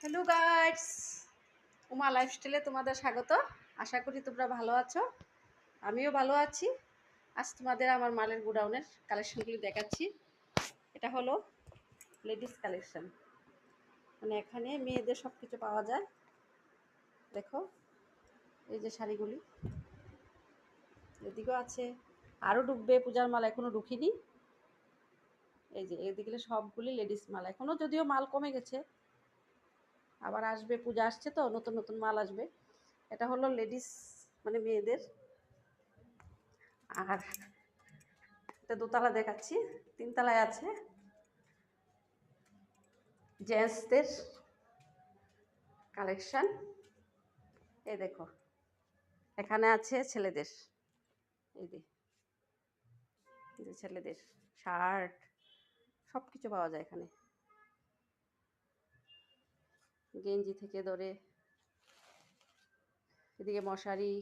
Hello guys, Uma লাইফস্টাইলে তোমাদের স্বাগত। আশা করি তোমরা ভালো আছো, আমিও ভালো আছি। আজ তোমাদের আমার মালের গোডাউনের কালেকশনগুলি দেখাচ্ছি। এটা হলো লেডিস কালেকশন, মানে এখানে মেয়েদের সব কিছু পাওয়া যায়। দেখো, এই যে শাড়িগুলি, এদিকেও আছে, আরও ঢুকবে। পূজার মাল এখনও ঢুকিনি। এই যে এদিকে সবগুলি লেডিস মাল, এখনও যদিও মাল কমে গেছে, আবার আসবে, পূজা আসছে তো নতুন নতুন মাল আসবে। এটা হলো লেডিস, মানে মেয়েদের। আর এটা দোতলা দেখাচ্ছি, তিনতলায় আছে জেন্টসদের কালেকশন। এই দেখো, এখানে আছে ছেলেদের। এই যে ছেলেদের শার্ট, সব কিছু পাওয়া যায় এখানে, গেঞ্জি থেকে ধরে। এদিকে মশারি,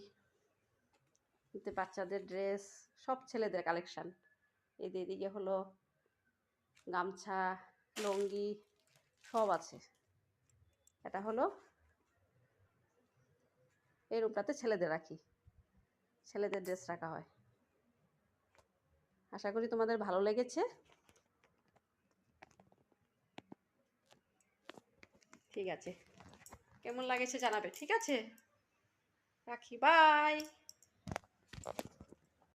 এতে বাচ্চাদের ড্রেস, সব ছেলেদের কালেকশন। এদিকে হলো গামছা, লুঙ্গি, সব আছে। এটা হলো এই রুমটাতে ছেলেদের রাখি, ছেলেদের ড্রেস রাখা হয়। আশা করি তোমাদের ভালো লেগেছে। ঠিক আছে, কেমন লাগেছে জানাবে। ঠিক আছে, রাখি, বাই।